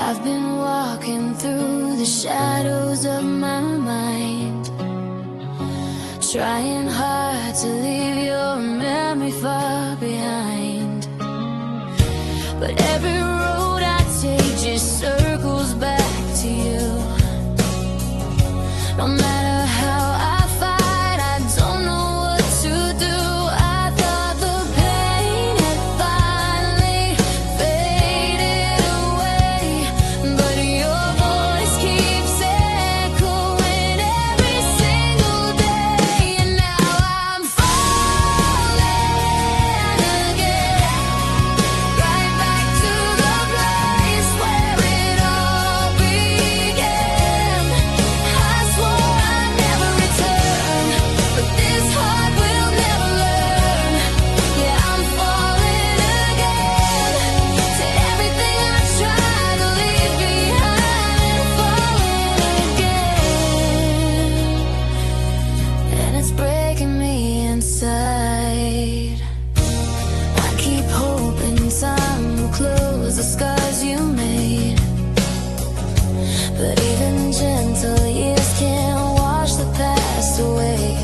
I've been walking through the shadows of my mind, trying hard to leave your memory far behind. But every road I take just circles back to you. No matter how I fight, I don't know what to do. I thought the pain had finally faded away, but your voice keeps echoing every single day. And now I'm falling again, right back to the place where it all began. I swore I'd never return, but this heart will never learn. Yeah, I'm falling again to everything I tried to leave behind, and falling again, and it's breaking me inside. I keep hoping time will close the scars you made, but even gentle years can't wash the past away.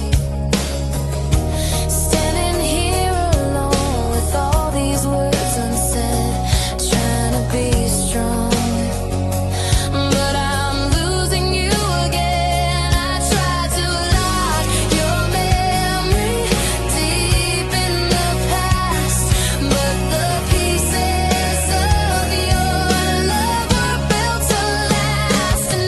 Standing here alone with all these words unsaid, trying to be strong, but I'm losing you again. I tried to lock your memory deep in the past, but the pieces of your love were built to last. And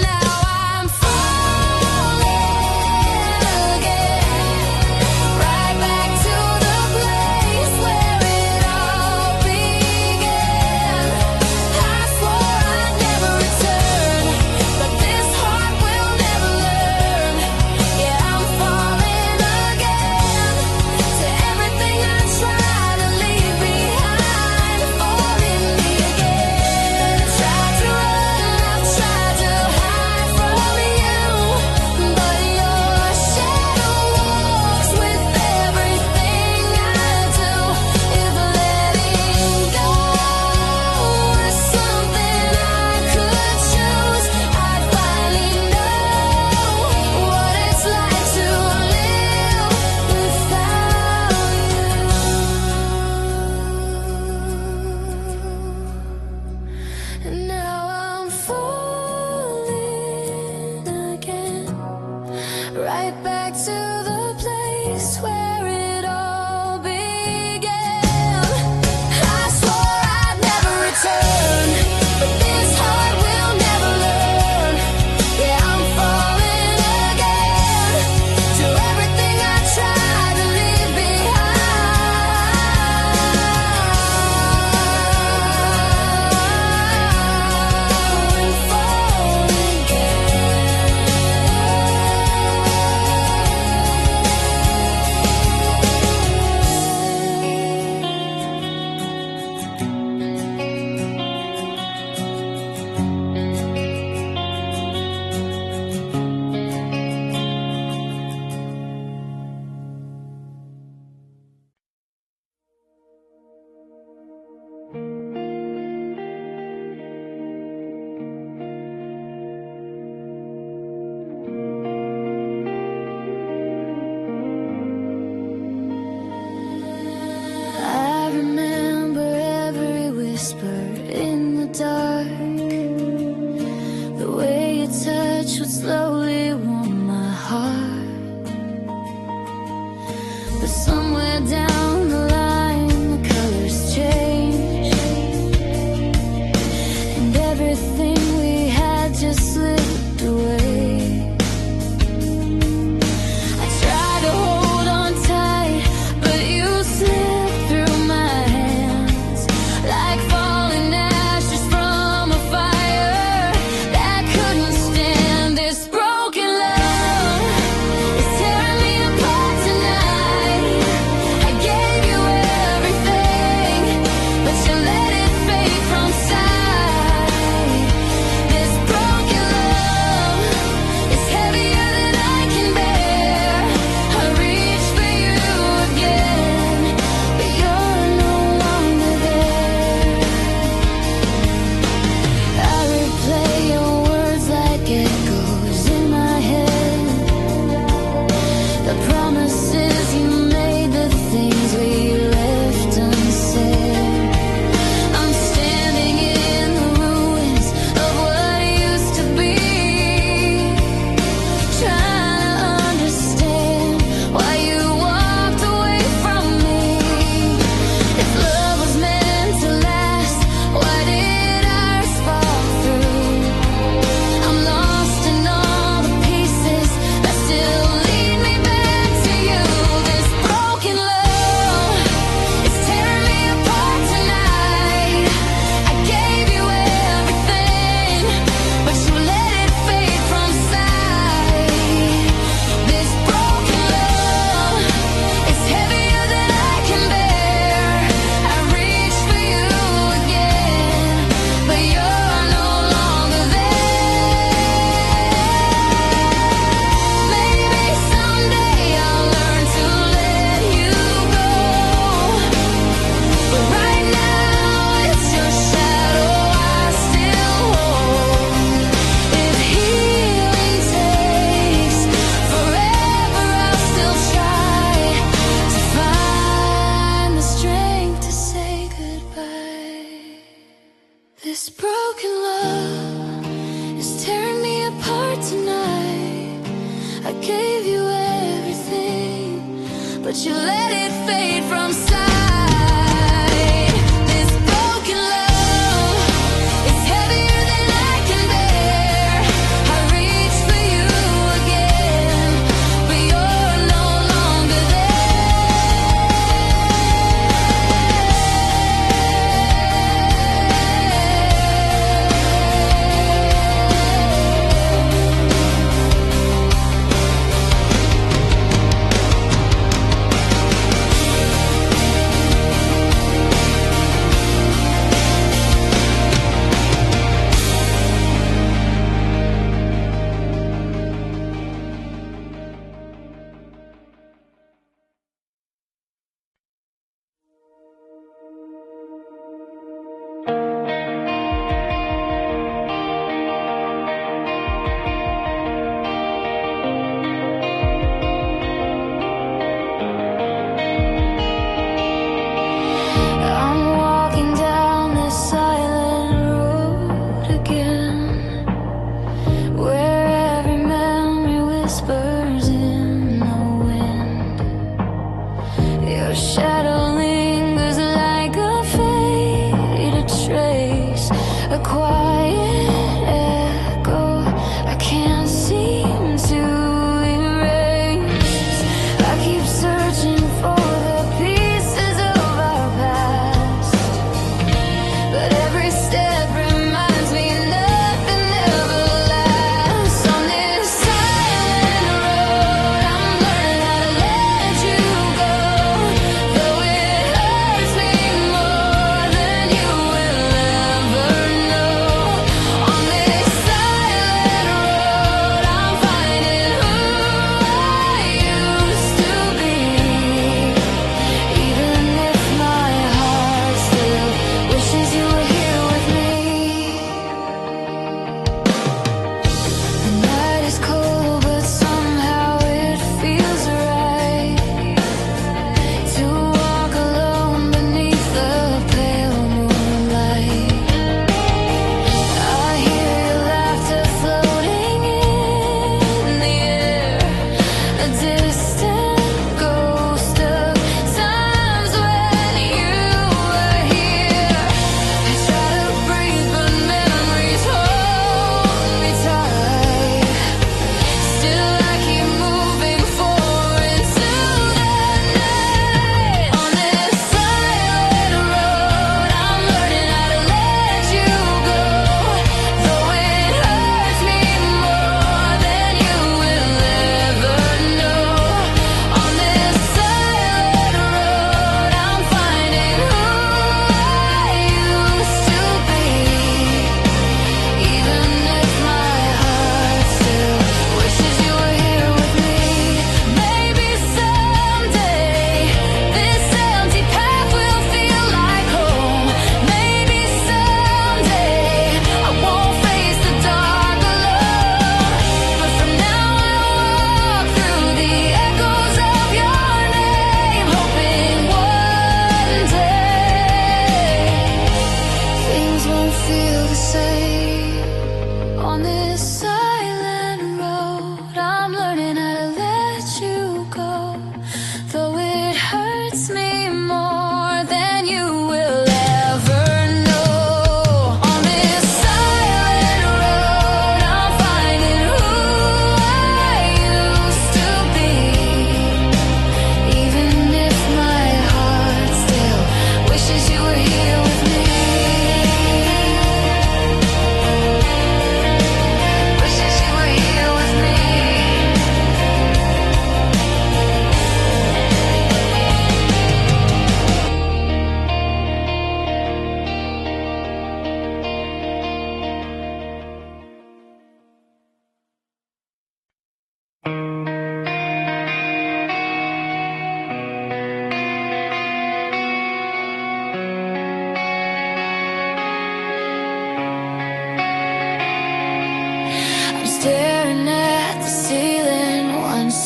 but you let it fade from sight. This broken love is heavier than I can bear. I reach for you again, but you're no longer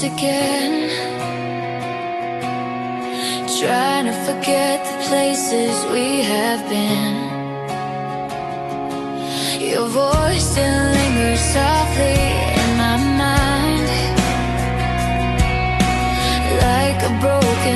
again, trying to forget the places we have been. Your voice still lingers softly in my mind, like a broken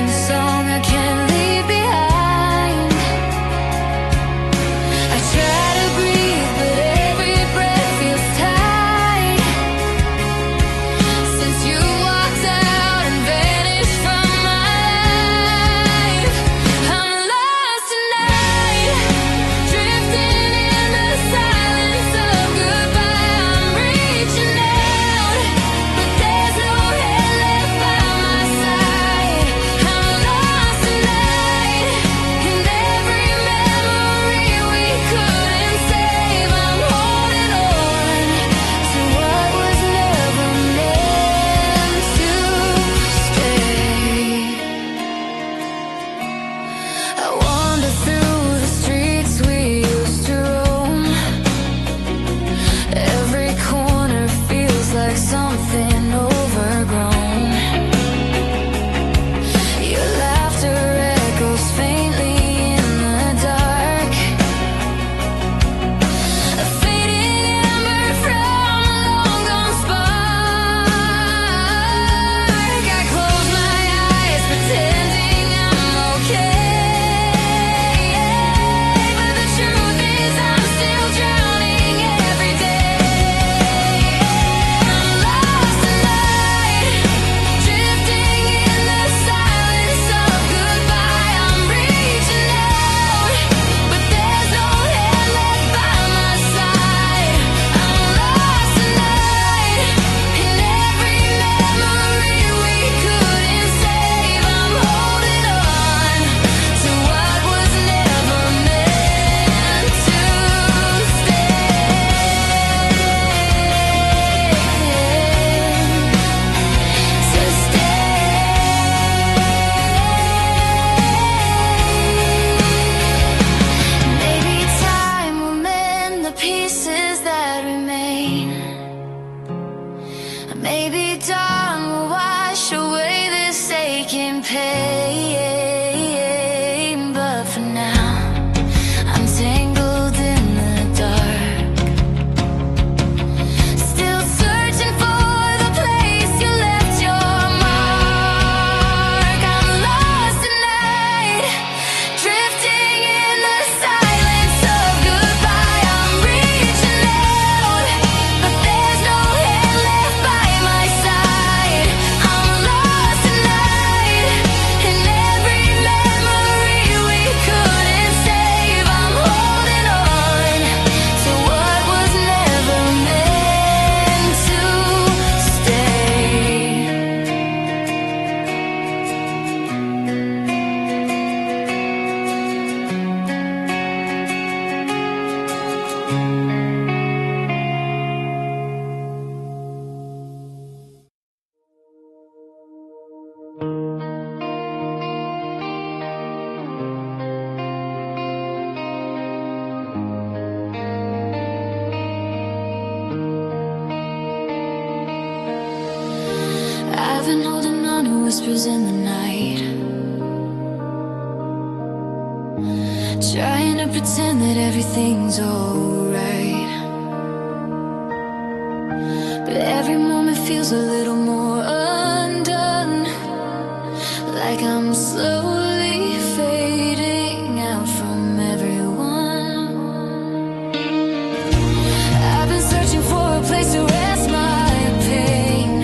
whispers in the night, trying to pretend that everything's alright. But every moment feels a little more undone, like I'm slowly fading out from everyone. I've been searching for a place to rest my pain,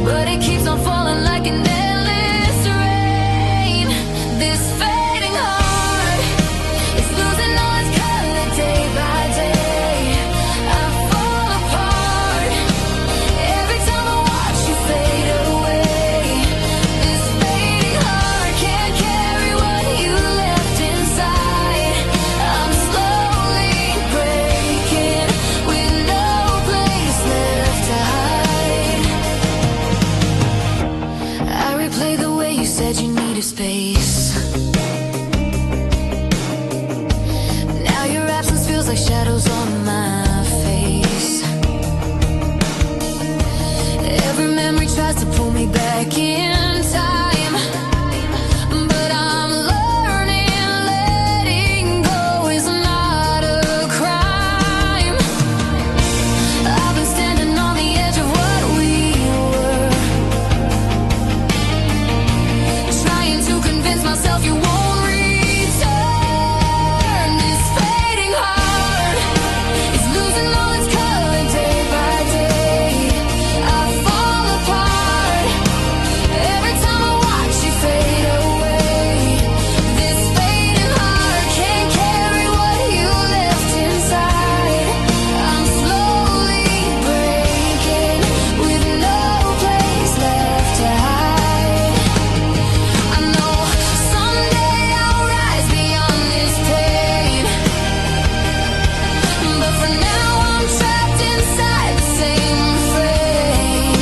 but it keeps on falling like an endless rain. This fading heart is losing all its color day by day. I fall apart every time I watch you fade away. This fading heart can't carry what you left inside. I'm slowly breaking with no place left to hide. I replay the way you said you needed space. Now your absence feels like shadows on my face. Every memory tries to pull me back in time, but I'm learning letting go is not a crime. I've been standing on the edge of what we were, trying to convince myself you won't return. This fading heart is losing all its color day by day. I fall apart every time I watch you fade away. This fading heart can't carry what you left inside. I'm slowly breaking with no place left to hide. I know someday I'll rise beyond this pain, but for now I'm trapped inside the same frame.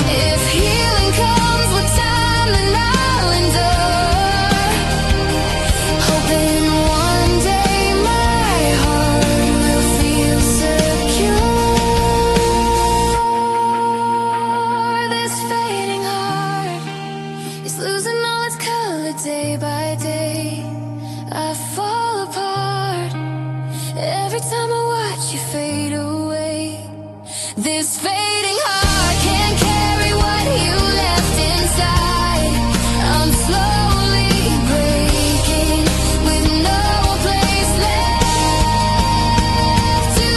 If healing comes with time, then I'll endure, hoping one day my heart will feel secure. This fading heart is losing all its color day by day. I fall apart every time I watch you fade away. This fading heart can't carry what you left inside. I'm slowly breaking with no place left to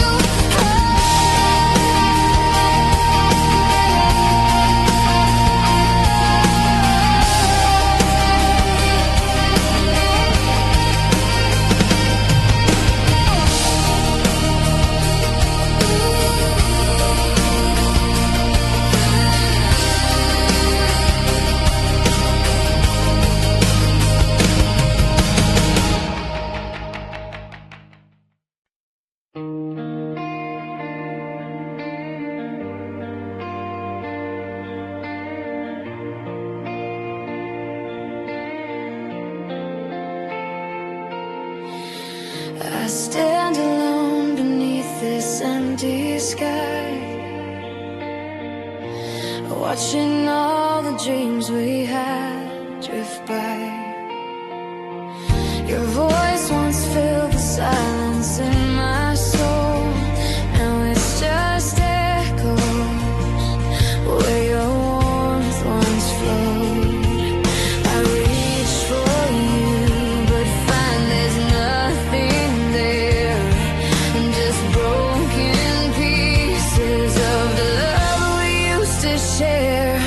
I stand alone beneath this empty sky, watching all the dreams we had drift by. Your voice once filled the silence in my soul. Now it's just echoes where your warmth once flowed. I reach for you, but find there's nothing there, just broken pieces of the love we used to share.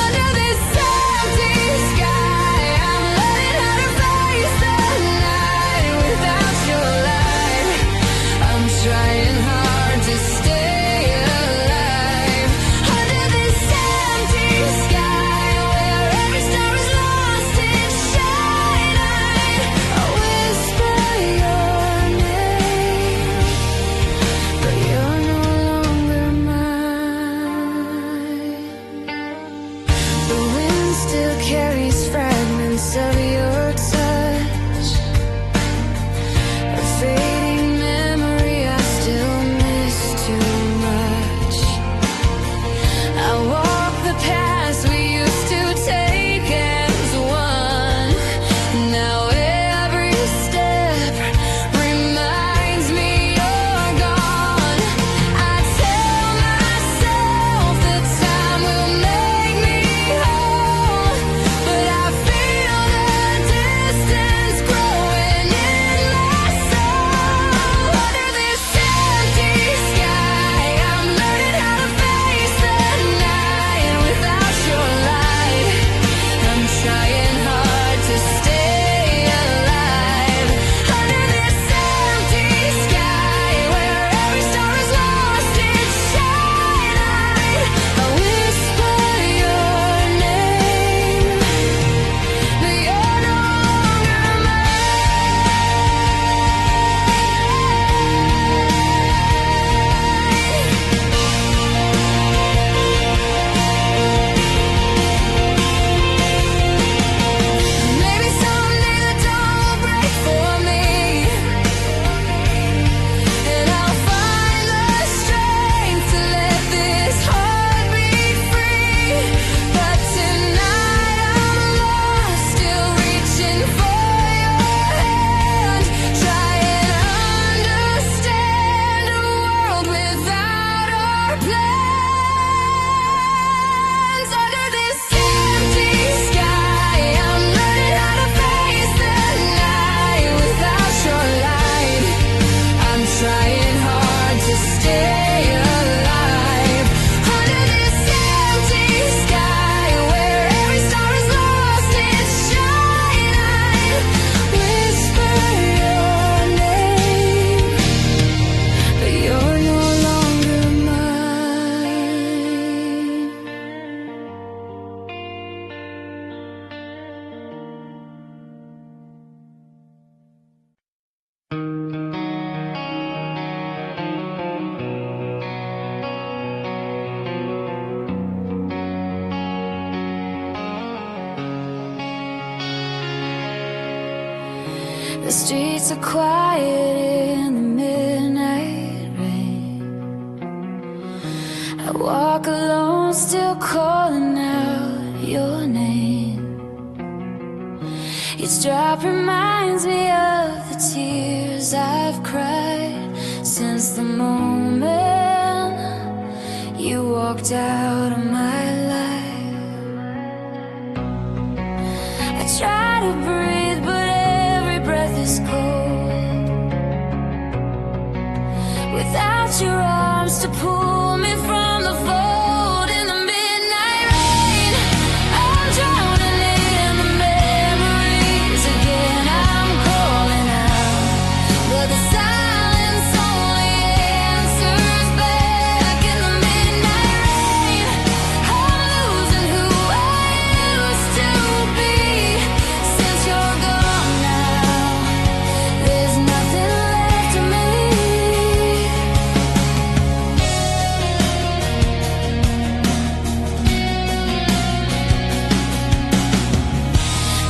Under this empty streets are quiet in the midnight rain. I walk alone, still calling out your name. Each drop reminds me of the tears I've cried since the moment you walked out of my life. I try to breathe, but every breath is cold. Without your arms to pull me from the fold, in the midnight rain, I'm drowning in the memories again. I'm calling out, but the silence only answers back. In the midnight rain, I'm losing who I used to be. Since you're gone now, there's nothing left of me.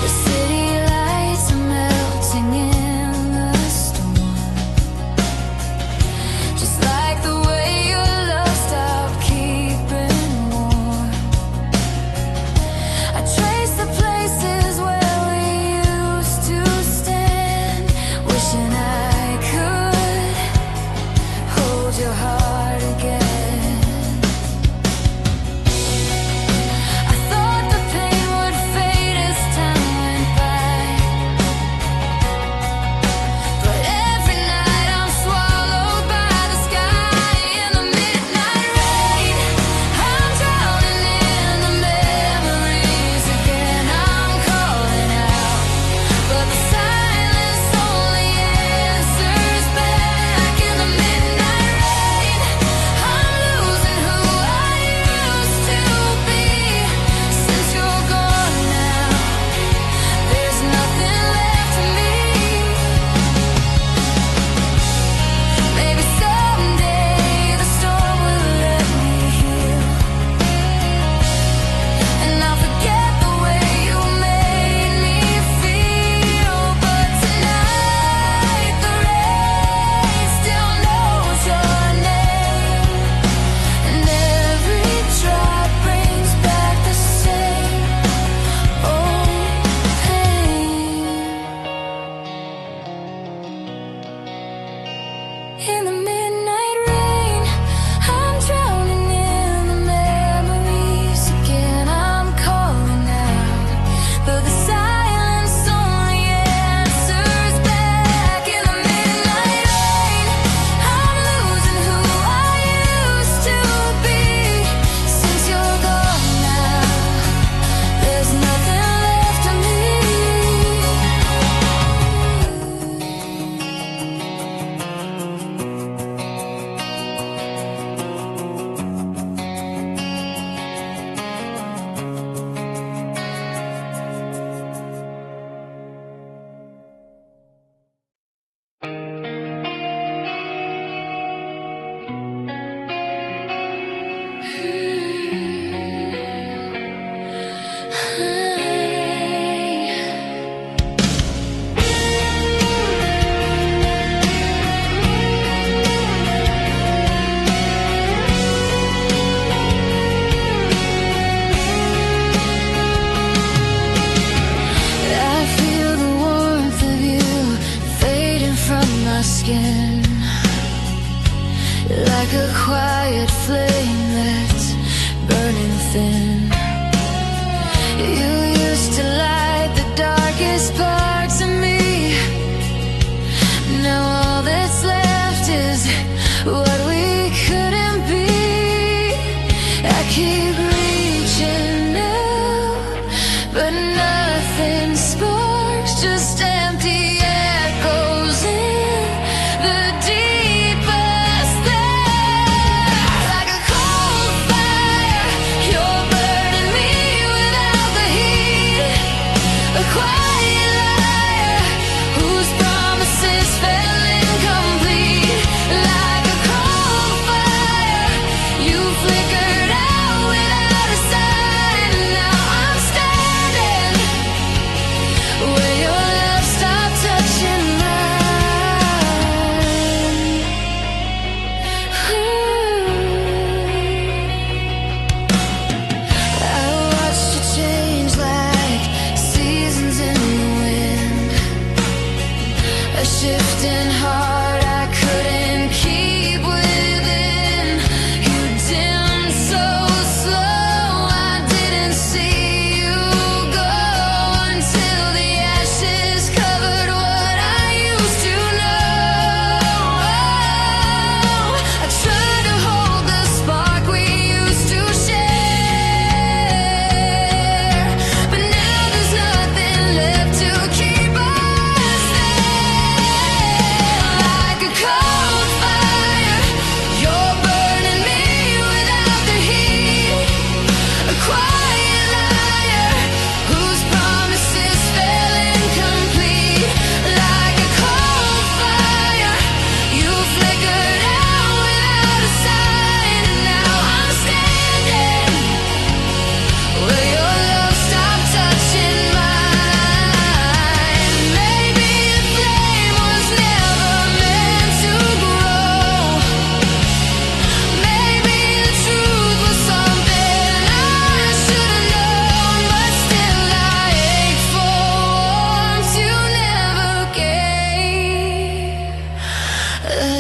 The city lights are melting in the storm, just like the way your love stopped keeping warm. I trace the places where we used to stand, wishing I could hold your heart again. I thought the pain would fade as time went by, but every night I'm swallowed by the sky. In the midnight rain, I'm drowning in the memories again. I'm calling out, but the silence only answers back. In the midnight rain, I'm losing who I used to be. Since you're gone now, there's nothing left of me. Maybe someday the storm will let me heal, and I'll forget the way you made me feel. But tonight the rain still knows your name, and every drop brings back the same old pain. In the midnight rain, I'm drowning in the memories again. I'm calling out, but the silence only answers back. In the midnight rain, I'm losing who I used to be. Since you're gone now, there's nothing left of me. I feel the warmth of you fading from my skin, like a quiet flame that's burning thin. You used to light the darkest parts of me. Now all that's left is what we couldn't be. I keep reaching out, but nothing sparks, just empty echoes in the deepest there. Like a cold fire, you're burning.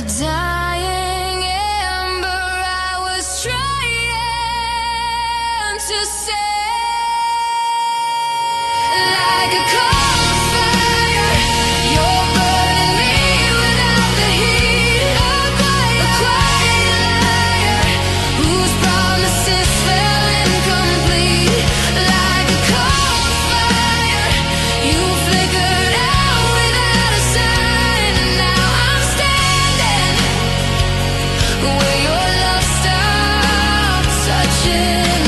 dying ember I was trying to save. Like a cold fire, you're burning me without the heat. A quiet liar whose promises fell incomplete. Like a cold fire, you flickered out without a sign. And now I'm standing where your love stopped touching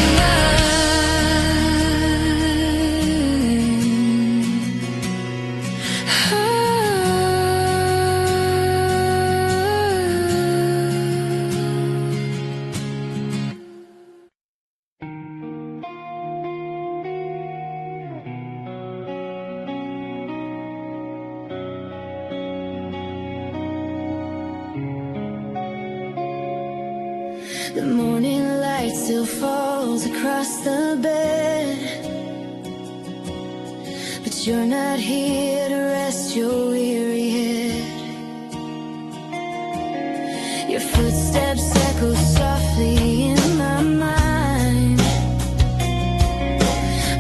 The morning light still falls across the bed, but you're not here to rest your weary head. Your footsteps echo softly in my mind,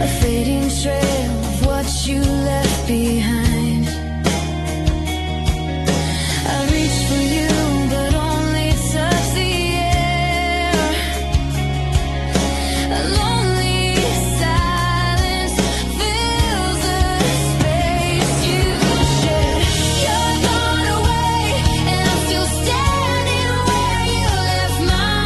a fading trail of what you left behind. I reach for you, but only touch the air. A lonely silence fills the space you share. You're gone away, and I'm still standing where you left my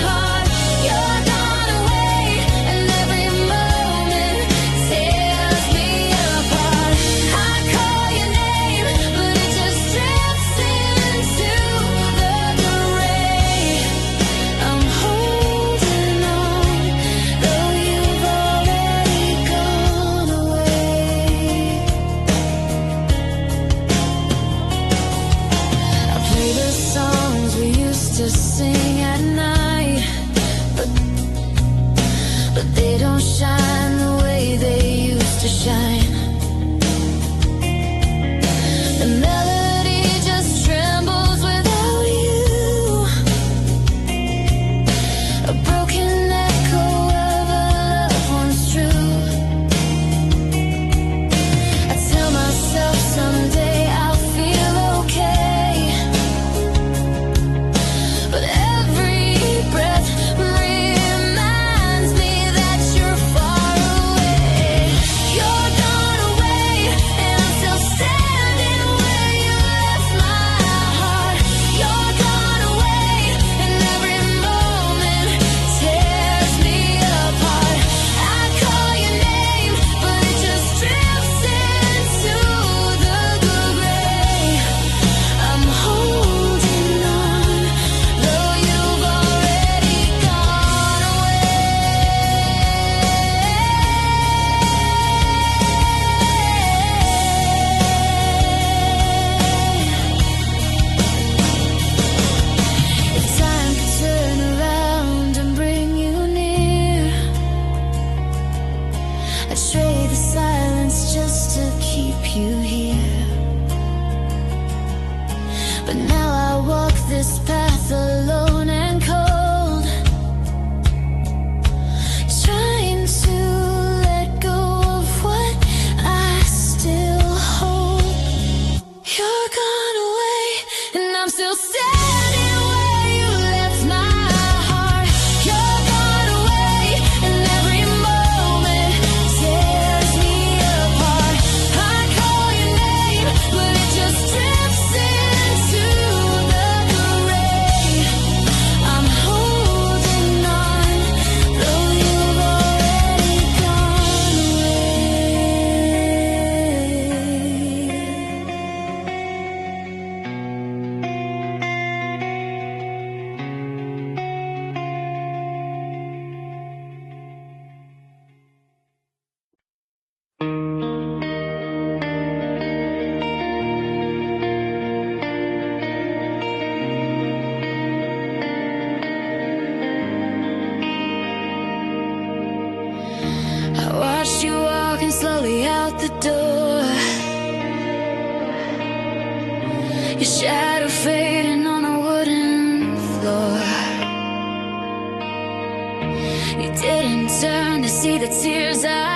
heart. You're gone away, and every moment tears me apart. I call your name, but it just drifts into the gray. I'm holding on, though you've already gone away. I play the songs we used to sing at night, but they don't shine the way they used to shine. The melody just trembles without you, a broken echo of a love once true. I tell myself someday I'll feel okay, but every breath reminds me that you're far away. You're gone away, and I'm still standing where you left my heart. You're gone away, and every moment tears me apart. I call your name, but it just drifts into the gray. I'm holding on, though you've already gone away. If time could turn around and bring you near, I'd trade the silence just to keep you here. But now I walk this path alone and cold, trying to let go of what I still hold. You're gone away, and I'm still standing where you left my heart. You're gone away, and every moment tears me apart. I call your name, but it just drifts into the gray. I'm holding on, though you've already gone I watched you walking slowly out the door, your shadow fading on a tears I